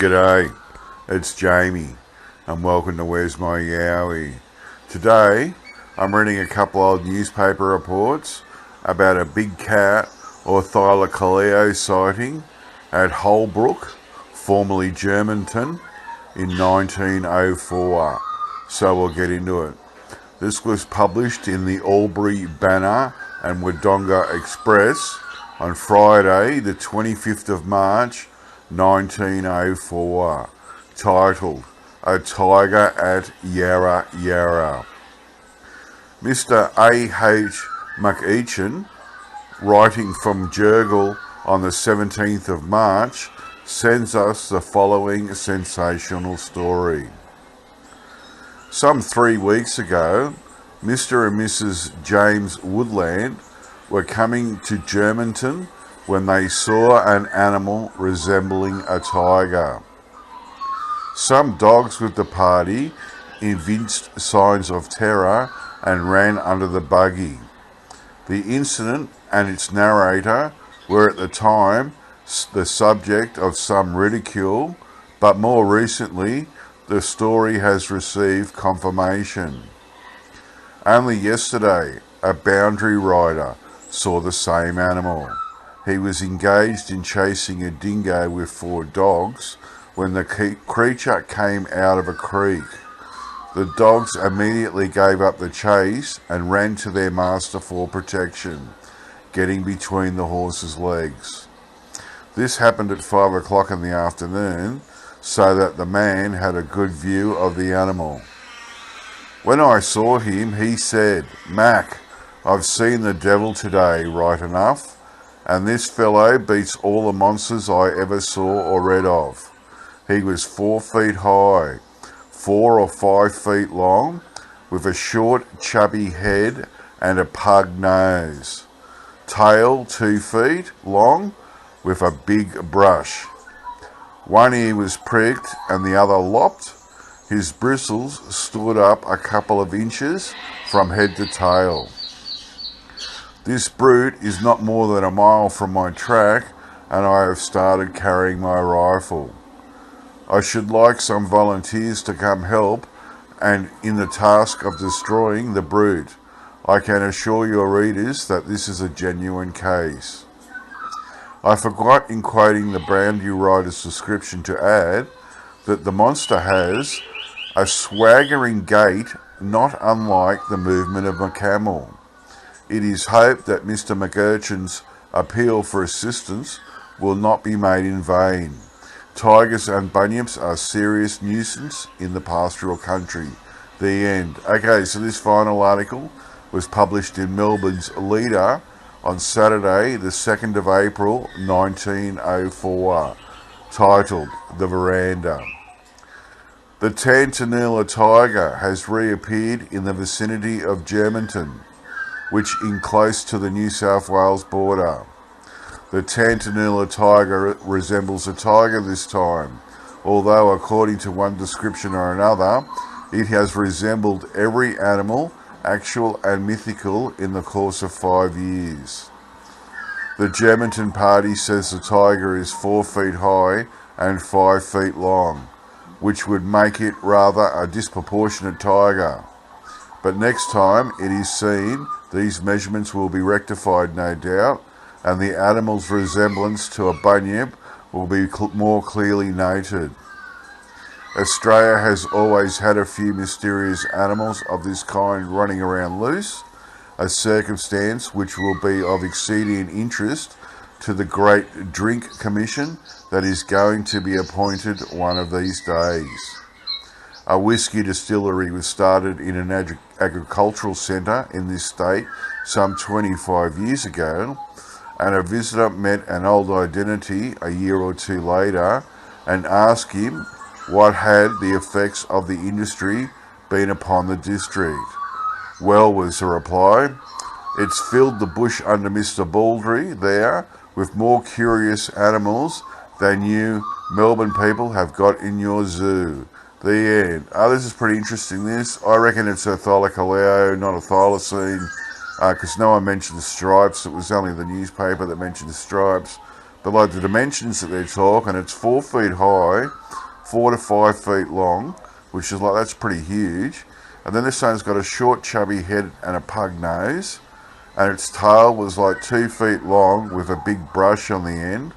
G'day, it's Jamie, and welcome to Where's My Yowie. Today, I'm reading a couple old newspaper reports about a big cat or Thylacoleo sighting at Holbrook, formerly Germantown, in 1904. So we'll get into it. This was published in the Albury Banner and Wodonga Express on Friday, the 25th of March, 1904, titled A Tiger at Yarra. Mr. A.H. McEachin, writing from Jurgle on the 17th of March, sends us the following sensational story. Some 3 weeks ago, Mr. and Mrs. James Woodland were coming to Germantown when they saw an animal resembling a tiger. Some dogs with the party evinced signs of terror and ran under the buggy. The incident and its narrator were at the time the subject of some ridicule, but more recently the story has received confirmation. Only yesterday, a boundary rider saw the same animal. He was engaged in chasing a dingo with 4 dogs when the creature came out of a creek. The dogs immediately gave up the chase and ran to their master for protection, getting between the horse's legs. This happened at 5 o'clock in the afternoon, so that the man had a good view of the animal. When I saw him, he said, "Mac, I've seen the devil today, right enough, and this fellow beats all the monsters I ever saw or read of. He was 4 feet high, 4 or 5 feet long, with a short, chubby head and a pug nose. Tail 2 feet long, with a big brush. One ear was pricked and the other lopped. His bristles stood up a couple of inches from head to tail. This brute is not more than a mile from my track, and I have started carrying my rifle. I should like some volunteers to come help and in the task of destroying the brute. I can assure your readers that this is a genuine case." I forgot in quoting the boundary rider's description to add that the monster has a swaggering gait not unlike the movement of a camel. It is hoped that Mr. McEachin's appeal for assistance will not be made in vain. Tigers and bunyips are serious nuisance in the pastoral country. The end. Okay, so this final article was published in Melbourne's Leader on Saturday, the 2nd of April, 1904, titled The Veranda. The Thylacoleo tiger has reappeared in the vicinity of Germantown, which is close to the New South Wales border. The Thylacoleo tiger resembles a tiger this time, although according to one description or another, it has resembled every animal, actual and mythical, in the course of 5 years. The Germantown party says the tiger is 4 feet high and 5 feet long, which would make it rather a disproportionate tiger. But next time it is seen, these measurements will be rectified, no doubt, and the animal's resemblance to a bunyip will be more clearly noted. Australia has always had a few mysterious animals of this kind running around loose, a circumstance which will be of exceeding interest to the Great Drink Commission that is going to be appointed one of these days. A whisky distillery was started in an agricultural centre in this state some 25 years ago, and a visitor met an old identity a year or 2 later and asked him what had the effects of the industry been upon the district. "Well," was the reply, "it's filled the bush under Mr. Baldry there with more curious animals than you Melbourne people have got in your zoo." The end. This is pretty interesting, this. I reckon it's a Thylacoleo, not a thylacine, because no one mentioned the stripes. It was only the newspaper that mentioned the stripes. but like the dimensions that they're talking, it's 4 feet high, 4 to 5 feet long, which is like, that's pretty huge. And then this one's got a short chubby head and a pug nose, and its tail was like 2 feet long with a big brush on the end.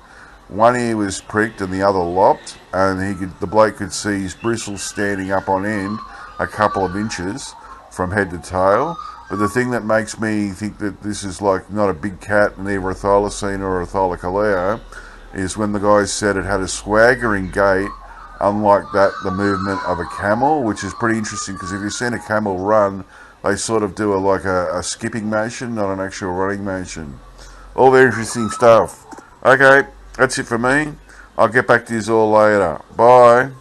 One ear was pricked and the other lopped, and the bloke could see his bristles standing up on end a couple of inches from head to tail. But the thing that makes me think that this is like not a big cat and either a thylacine or a Thylacoleo is when the guy said it had a swaggering gait, unlike the movement of a camel, which is pretty interesting because if you've seen a camel run, they sort of do a skipping motion, not an actual running motion. All very interesting stuff. Okay, that's it for me. I'll get back to you all later. Bye.